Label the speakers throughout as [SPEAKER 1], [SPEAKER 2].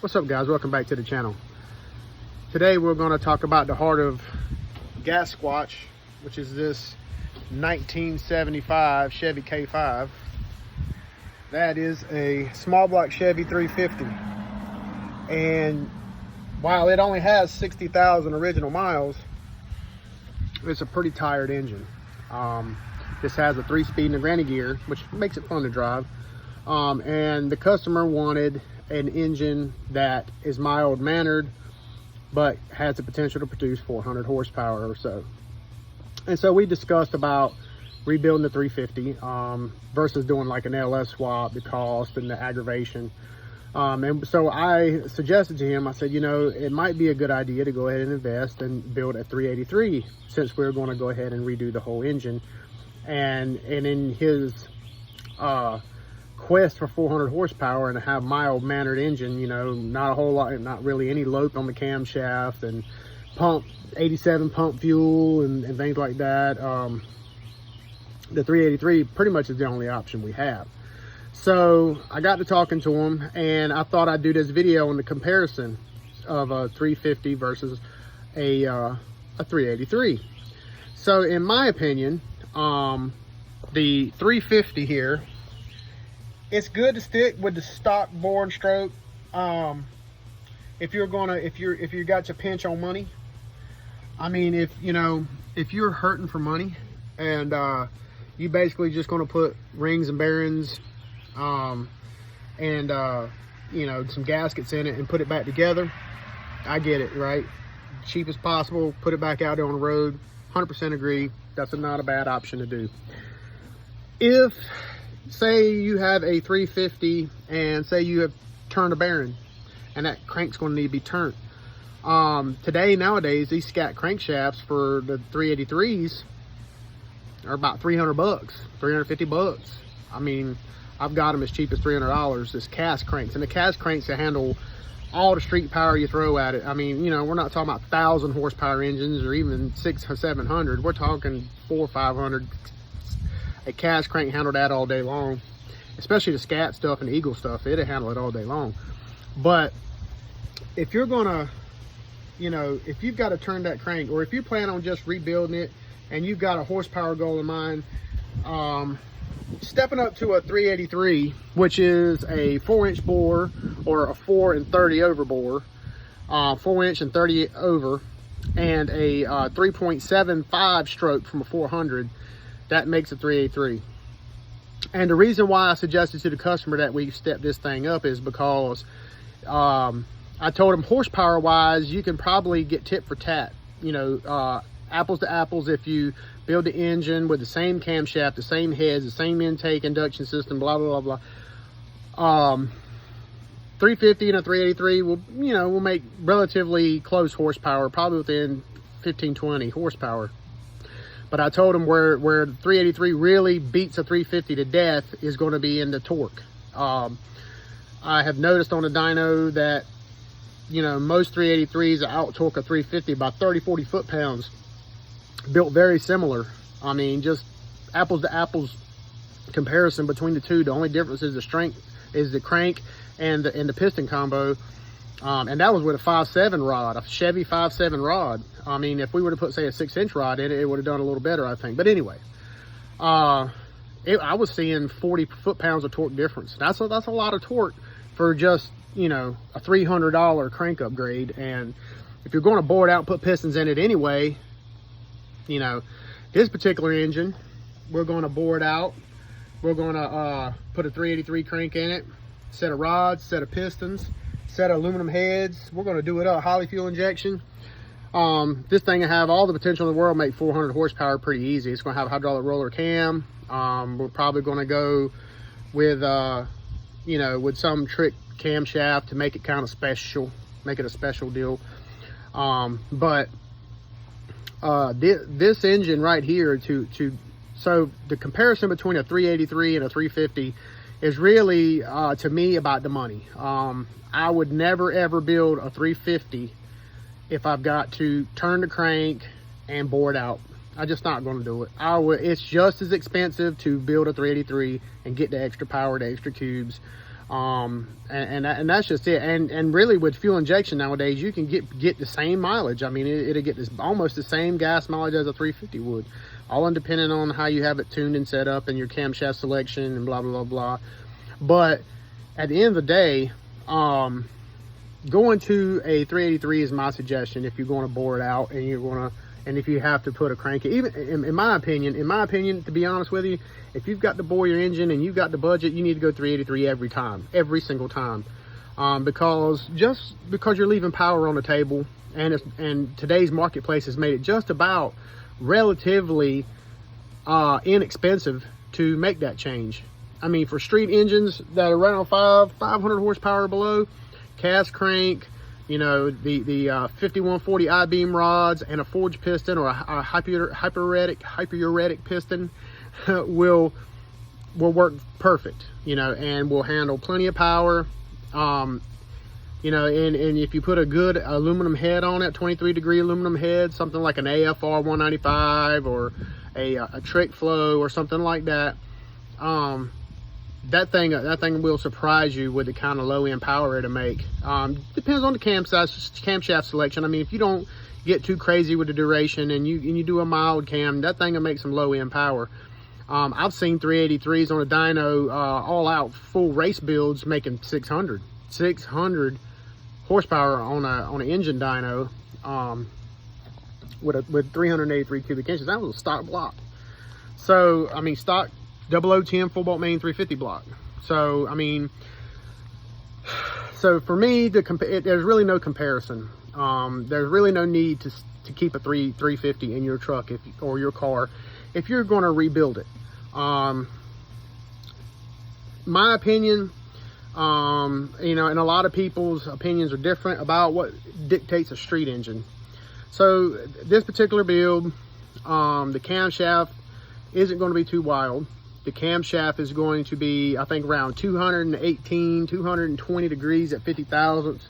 [SPEAKER 1] What's up, guys? Welcome back to the channel. Today we're going to talk about the heart of gas squatch, which is this 1975 Chevy K5. That is a small block Chevy 350, and while it only has 60,000 original miles, it's a pretty tired engine. This has a 3-speed and a granny gear, which makes it fun to drive. And the customer wanted an engine that is mild-mannered, but has the potential to produce 400 horsepower or so. And so we discussed about rebuilding the 350 versus doing like an LS swap, the cost and the aggravation. And so I suggested to him, I said, you know, it might be a good idea to go ahead and invest and build a 383, since we're going to go ahead and redo the whole engine. And in his quest for 400 horsepower and to have mild-mannered engine, you know, not a whole lot, not really any lope on the camshaft, and 87 pump fuel and things like that, the 383 pretty much is the only option we have. So I got to talking to him, and I thought I'd do this video on the comparison of a 350 versus a 383. So in my opinion, the 350 here, it's good to stick with the stock bore and stroke. If you got your pinch on money, I mean, if you're hurting for money and you basically just going to put rings and bearings and some gaskets in it and put it back together, I get it, right? Cheap as possible, put it back out there on the road. 100% agree, that's not a bad option to do. If say you have a 350 and say you have turned a bearing and that crank's going to need to be turned, nowadays these scat crankshafts for the 383s are about 300 bucks, 350 bucks. I mean, I've got them as cheap as $300. This cast cranks, and the cast cranks that handle all the street power you throw at it. I mean, you know, we're not talking about 1,000 horsepower engines or even 600 or 700. We're talking 400 or 500. A cast crank handle that all day long, especially the scat stuff and eagle stuff. It'll handle it all day long. But if you're gonna, if you've got to turn that crank, or if you plan on just rebuilding it and you've got a horsepower goal in mind, stepping up to a 383, which is a 4-inch bore or a 4 and 30 over bore, 4-inch and 30 over, and a 3.75 stroke from a 400, that makes a 383. And the reason why I suggested to the customer that we step this thing up is because I told him, horsepower wise, you can probably get tit for tat, apples to apples, if you build the engine with the same camshaft, the same heads, the same intake, induction system, blah blah blah blah. 350 and a 383 will make relatively close horsepower, probably within 15-20 horsepower. But I told him where the 383 really beats a 350 to death is going to be in the torque. I have noticed on the dyno that most 383s out torque a 350 by 30-40 foot-pounds. Built very similar. I mean, just apples to apples comparison between the two. The only difference is the strength, is the crank and the piston combo. And that was with a 5.7 rod, a Chevy 5.7 rod. I mean, if we were to put, say, a 6-inch rod in it, it would have done a little better, I think. But anyway, I was seeing 40 foot-pounds of torque difference. That's a lot of torque for just, a $300 crank upgrade. And if you're going to bore it out and put pistons in it anyway, this particular engine, we're going to bore it out. We're going to put a 383 crank in it, set of rods, set of pistons, set of aluminum heads. We're going to do it up, Holly fuel injection. This thing will have all the potential in the world, make 400 horsepower pretty easy. It's going to have a hydraulic roller cam. We're probably going to go with, with some trick camshaft to make it kind of special, make it a special deal. But this engine right here, so the comparison between a 383 and a 350 is really, to me, about the money. I would never ever build a 350 if I've got to turn the crank and bore it out. I'm just not going to do it. It's just as expensive to build a 383 and get the extra power, the extra cubes. And that's just it. And really with fuel injection nowadays, you can get the same mileage. I mean, it'll get this almost the same gas mileage as a 350 would, all depending on how you have it tuned and set up and your camshaft selection and blah blah blah blah. But at the end of the day, going to a 383 is my suggestion if you're going to bore it out and if you have to put a crank, even in my opinion, to be honest with you, if you've got to bore your engine and you've got the budget, you need to go 383 every single time, because you're leaving power on the table, and today's marketplace has made it just about relatively inexpensive to make that change. I mean, for street engines that are around 500 horsepower or below, cast crank, you know, the 5140 I-beam rods and a forged piston or a hyperuritic piston will work perfect, you know, and will handle plenty of power. You know, and if you put a good aluminum head on it, 23 degree aluminum head, something like an AFR 195 or a Trick Flow or something like that, that thing will surprise you with the kind of low end power it'll make. Depends on the camshaft selection. I mean, if you don't get too crazy with the duration and you do a mild cam, that thing will make some low end power. I've seen 383s on a dyno, all out full race builds making 600 horsepower on an engine dyno, with 383 cubic inches. That was a stock block. So I mean, stock 0010 full bolt main 350 block. So I mean, so for me, there's really no comparison. There's really no need to keep a 350 in your truck or your car if you're going to rebuild it. My opinion, you know, and a lot of people's opinions are different about what dictates a street engine. So this particular build, the camshaft isn't going to be too wild. The camshaft is going to be, I think, around 218, 220 degrees at 50 thousandths.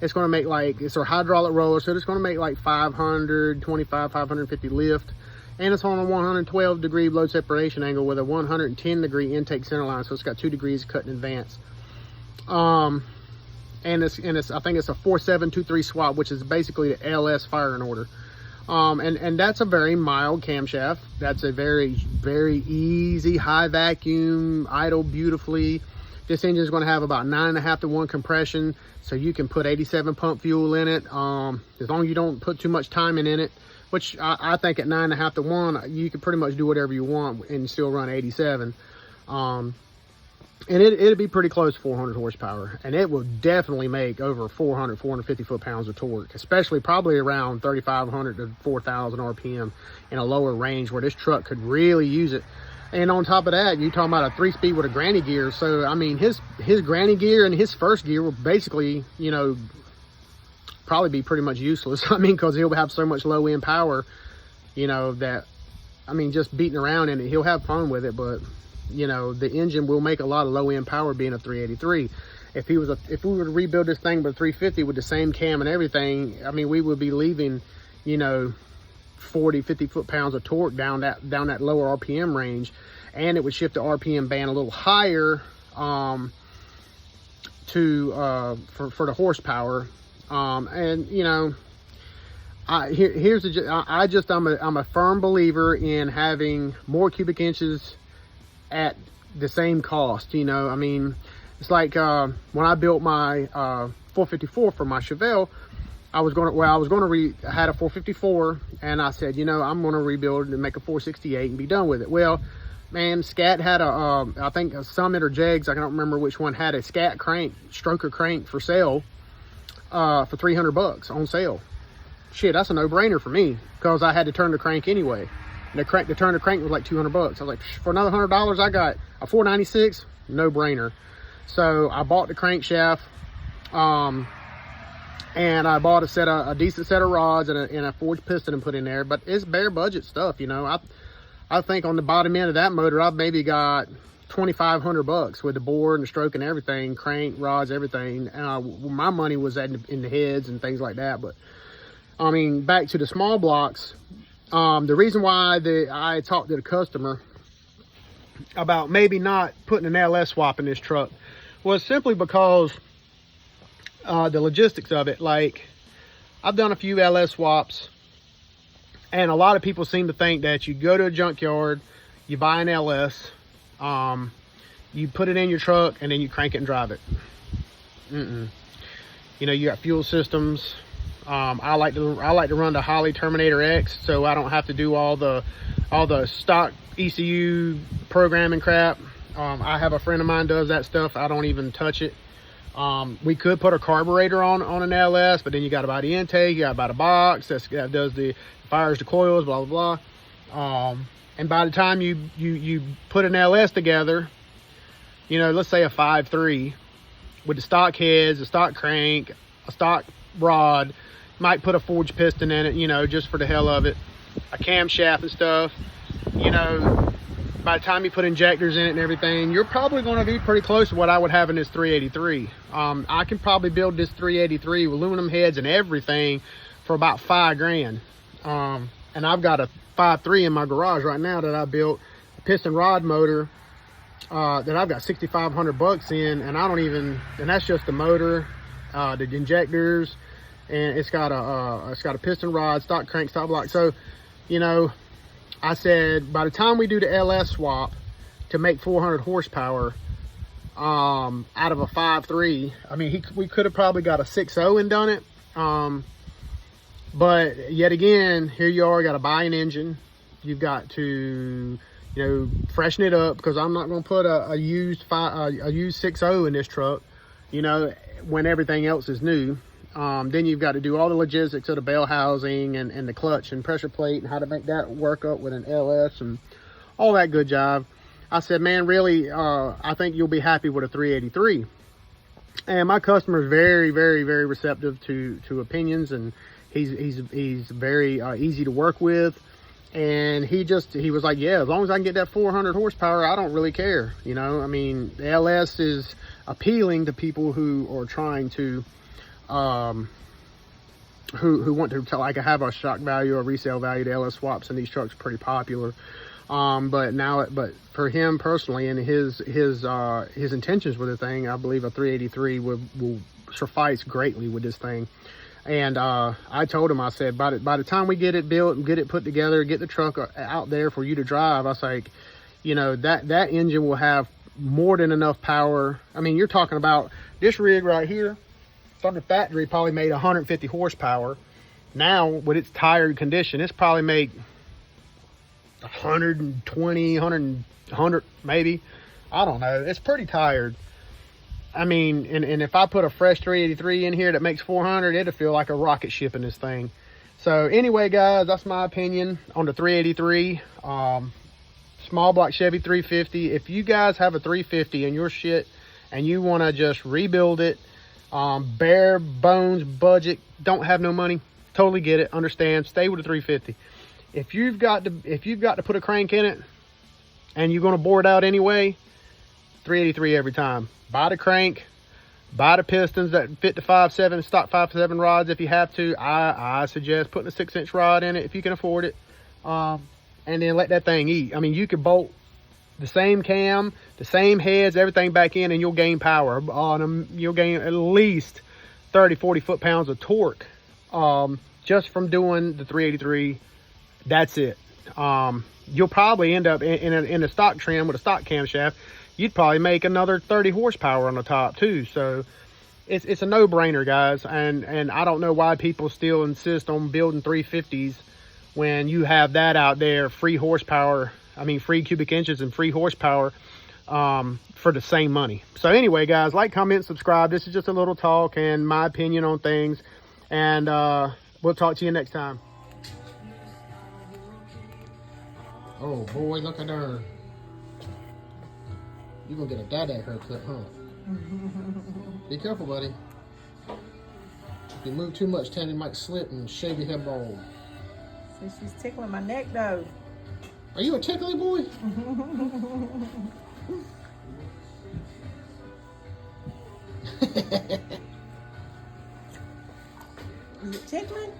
[SPEAKER 1] It's going to make it's a hydraulic roller, so it's going to make like 525, 550 lift. And it's on a 112 degree load separation angle with a 110 degree intake center line, so it's got 2 degrees cut in advance. And it's I think it's a 4723 swap, which is basically the LS firing order. And that's a very mild camshaft. That's a very, very easy, high vacuum, idle beautifully. This engine is going to have about 9.5 to 1 compression, so you can put 87 pump fuel in it, as long as you don't put too much timing in it, which I think at 9.5 to 1, you can pretty much do whatever you want and still run 87. And it'll be pretty close to 400 horsepower, and it will definitely make over 450 foot-pounds of torque, especially probably around 3,500 to 4,000 RPM in a lower range where this truck could really use it. And on top of that, you're talking about a 3-speed with a granny gear. So, I mean, his granny gear and his first gear will basically, you know, probably be pretty much useless. I mean, because he'll have so much low-end power, you know, that, I mean, just beating around in it, he'll have fun with it, but you know, the engine will make a lot of low end power being a 383. If we were to rebuild this thing with a 350 with the same cam and everything, I mean, we would be leaving, you know, 40-50 foot-pounds of torque down that lower RPM range, and it would shift the RPM band a little higher for the horsepower. And you know, I'm a firm believer in having more cubic inches at the same cost. You know, I mean, it's like when I built my 454 for my Chevelle, I had a 454, and I said, you know, I'm going to rebuild it and make a 468 and be done with it. Well, man, Scat had I think a Summit or Jegs, I don't remember which one, had a Scat crank, stroker crank for sale for $300 on sale. Shit, that's a no-brainer for me, because I had to turn the crank anyway. And to turn the crank was like $200. I was like, for another $100, I got a 496, no-brainer. So I bought the crankshaft, and I bought a decent set of rods and a forged piston and put in there. But it's bare budget stuff, you know. I think on the bottom end of that motor, I've maybe got $2,500 with the bore and the stroke and everything, crank, rods, everything. My money was in the heads and things like that. But I mean, back to the small blocks. The reason why I talked to the customer about maybe not putting an LS swap in this truck Well, it's simply because the logistics of it. Like, I've done a few LS swaps, and a lot of people seem to think that you go to a junkyard, you buy an LS, you put it in your truck, and then you crank it and drive it. You know, you got fuel systems. I like to run the Holley Terminator X, so I don't have to do all the stock ECU programming crap. I have a friend of mine does that stuff. I don't even touch it. We could put a carburetor on an LS, but then you got to buy the intake, you got to buy the box that does the fires the coils, blah blah blah. And by the time you put an LS together, you know, let's say a 5.3 with the stock heads, a stock crank, a stock rod, might put a forged piston in it, you know, just for the hell of it, a camshaft and stuff, you know. By the time you put injectors in it and everything, you're probably going to be pretty close to what I would have in this 383. I can probably build this 383 with aluminum heads and everything for about $5 grand. And I've got a 5.3 in my garage right now that I built, a piston rod motor that I've got 6,500 bucks in, and I don't even, and that's just the motor, the injectors, and it's got a piston rod, stock crank, stock block. So, you know, I said, by the time we do the LS swap to make 400 horsepower out of a 5.3, I mean, we could have probably got a 6.0 and done it. But yet again, here you are, got to buy an engine. You've got to, you know, freshen it up, because I'm not going to put a used 6.0 in this truck, you know, when everything else is new. Then you've got to do all the logistics of the bell housing and the clutch and pressure plate and how to make that work up with an LS and all that good jive. I said, man, really, I think you'll be happy with a 383. And my customer is very, very, very receptive to opinions, and he's very easy to work with. And he was like, yeah, as long as I can get that 400 horsepower, I don't really care. You know, I mean, the LS is appealing to people who are trying to, who want to like have a shock value or resale value. The LS swaps in these trucks are pretty popular. But for him personally and his intentions with the thing, I believe a 383 will suffice greatly with this thing. And I told him, I said, by the time we get it built and get it put together, get the truck out there for you to drive, I was like, you know, that engine will have more than enough power. I mean, you're talking about this rig right here from the factory probably made 150 horsepower. Now with its tired condition, it's probably make 120, 100 maybe. I don't know. It's pretty tired. I mean, and if I put a fresh 383 in here that makes 400, it'll feel like a rocket ship in this thing. So anyway, guys, that's my opinion on the 383. Small block Chevy 350. If you guys have a 350 in your shit and you want to just rebuild it, bare bones budget, don't have no money, totally get it, understand, stay with the 350. If you've got to put a crank in it and you're going to bore it out anyway, 383 every time. Buy the crank, buy the pistons that fit the 5.7 stock 5.7 rods if you have to. I suggest putting a 6-inch rod in it if you can afford it, and then let that thing eat. I mean, you could bolt the same cam, the same heads, everything back in, and you'll gain power on them. You'll gain at least 30-40 foot-pounds of torque just from doing the 383. That's it. You'll probably end up in a stock trim with a stock camshaft. You'd probably make another 30 horsepower on the top too. So it's a no-brainer, guys. And I don't know why people still insist on building 350s when you have that out there, free horsepower. I mean, free cubic inches and free horsepower for the same money. So anyway, guys, like, comment, subscribe. This is just a little talk and my opinion on things. And we'll talk to you next time. Oh boy, look at her. You're gonna get a dad haircut, huh? Be careful, buddy. If you move too much, Tanny might slip and shave your head bald.
[SPEAKER 2] So she's tickling my neck, though.
[SPEAKER 1] Are you a tickly boy?
[SPEAKER 2] Is it tickling?